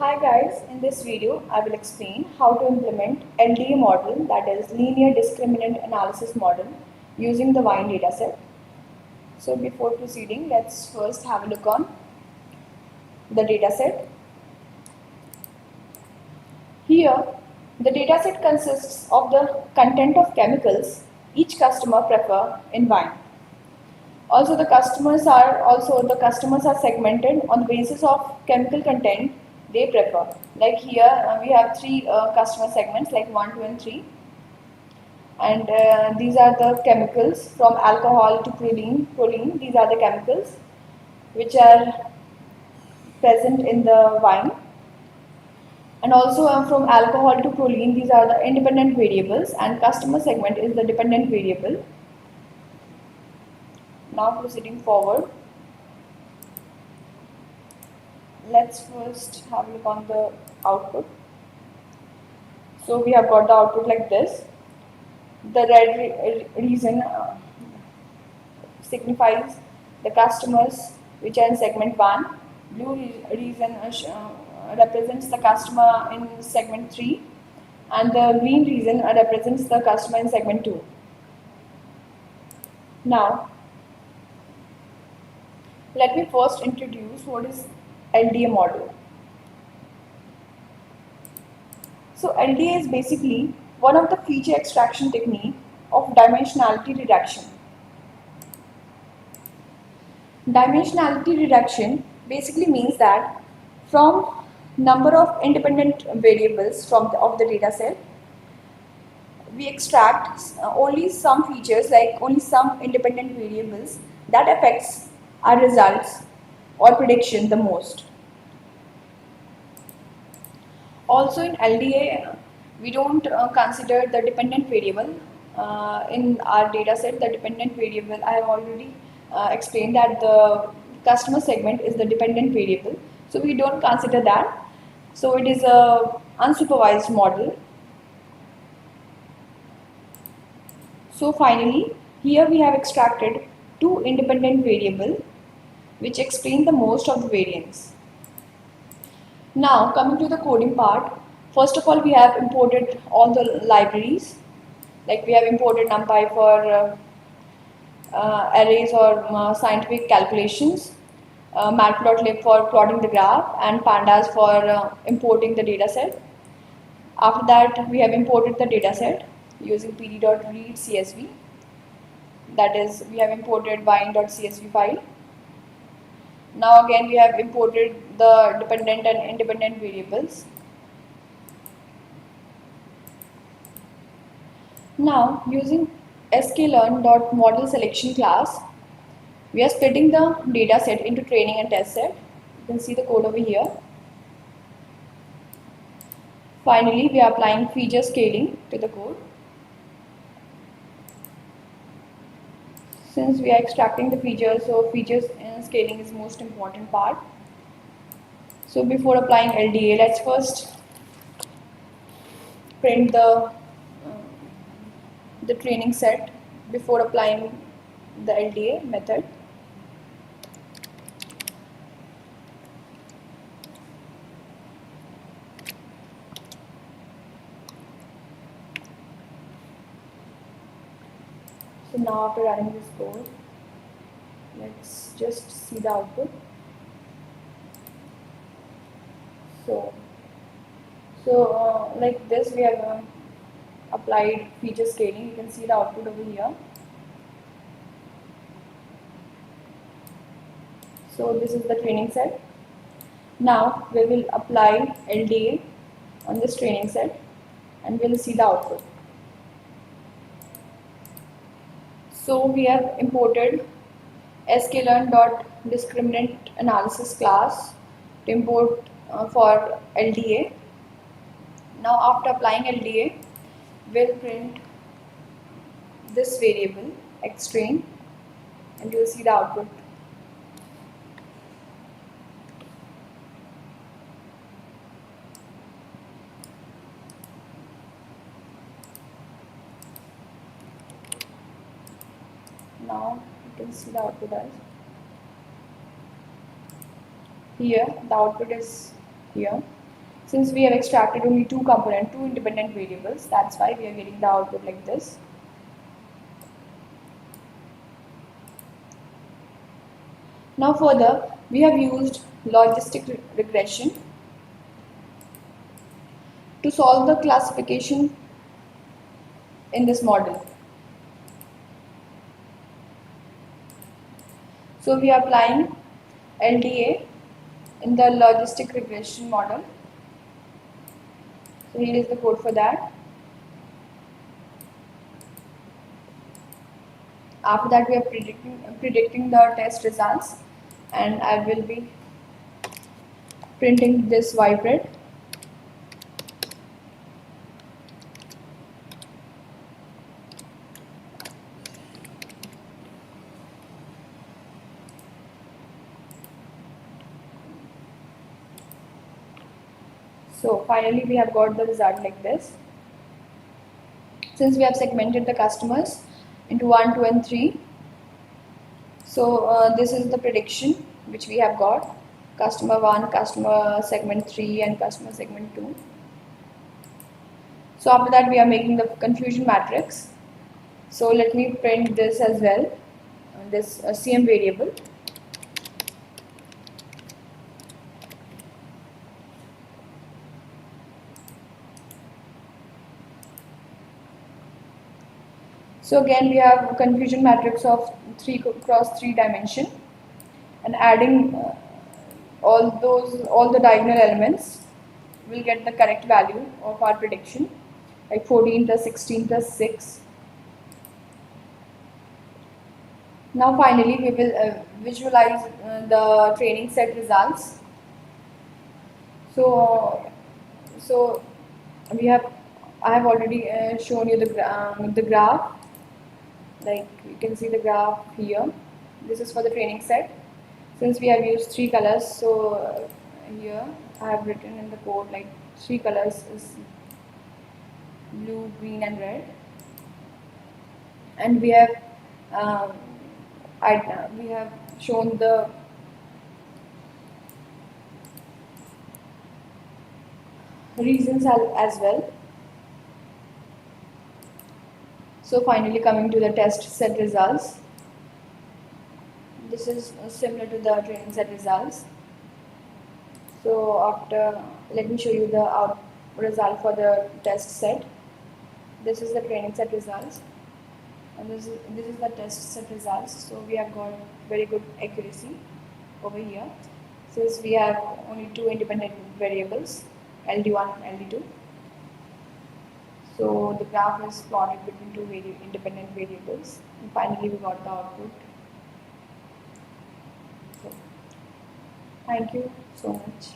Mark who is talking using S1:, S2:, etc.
S1: Hi guys, in this video I will explain how to implement LDA model, that is linear discriminant analysis model, using the Wine dataset. So before proceeding, let's first have a look on the dataset. Here the dataset consists of the content of chemicals each customer prefer in wine. Also the customers are segmented on the basis of chemical content they prefer. Like here we have three customer segments, like 1, 2 and 3, and these are the chemicals from alcohol to proline. These are the chemicals which are present in the wine, and also from alcohol to proline, these are the independent variables, and customer segment is the dependent variable. Now proceeding forward, let's first have a look on the output. So we have got the output like this. The red reason signifies the customers which are in segment 1. Blue reason represents the customer in segment 3, and the green reason represents the customer in segment 2. Now let me first introduce what is LDA model. So LDA is basically one of the feature extraction technique of dimensionality reduction. Dimensionality reduction basically means that from number of independent variables of the data set, we extract only some features, like only some independent variables that affects our results or prediction the most. Also in LDA, we don't consider the dependent variable in our data set. The dependent variable, I have already explained that the customer segment is the dependent variable. So we don't consider that. So it is a unsupervised model. So finally, here we have extracted two independent variables which explain the most of the variance. Now coming to the coding part, first of all we have imported all the libraries, like we have imported NumPy for arrays or scientific calculations, Matplotlib for plotting the graph, and Pandas for importing the dataset. After that we have imported the dataset using pd.read CSV, that is we have imported wine.csv file. Now again we have imported the dependent and independent variables. Now using sklearn.model selection class, we are splitting the data set into training and test set. You can see the code over here. Finally, we are applying feature scaling to the code. Since we are extracting the features, so features scaling is most important part. So before applying LDA, let's first print the training set before applying the LDA method. So now after running this code, let's just see the output. So like this we have applied feature scaling. You can see the output over here. So this is the training set. Now we will apply LDA on this training set and we'll see the output. So we have imported sklearn.discriminant analysis class to import for LDA. Now after applying LDA, we'll print this variable xtrain and you'll see the output. Now you can see the output as here. The output is here. Since we have extracted only two independent variables, that's why we are getting the output like this. Now further, we have used logistic regression to solve the classification in this model. So we are applying LDA in the logistic regression model. So here is the code for that. After that, we are predicting the test results, and I will be printing this Ybread. So finally, we have got the result like this. Since we have segmented the customers into 1, 2, and 3, so this is the prediction which we have got: customer 1, customer segment 3, and customer segment 2. So after that, we are making the confusion matrix. So let me print this as well, this CM variable. So again, we have a confusion matrix of 3 cross 3 dimension, and adding all the diagonal elements will get the correct value of our prediction, like 14 plus 16 plus 6. Now finally, we will visualize the training set results. So I have already shown you the graph. Like you can see the graph here. This is for the training set. Since we have used 3 colors, so here I have written in the code like 3 colors is blue, green, and red. And we have shown the reasons as well. So finally, coming to the test set results. This is similar to the training set results. So let me show you the result for the test set. This is the training set results, and this is the test set results. So we have got very good accuracy over here, since we have only 2 independent variables, LD1 and LD2. So the graph is plotted between 2 independent variables, and finally we got the output. So, thank you so much.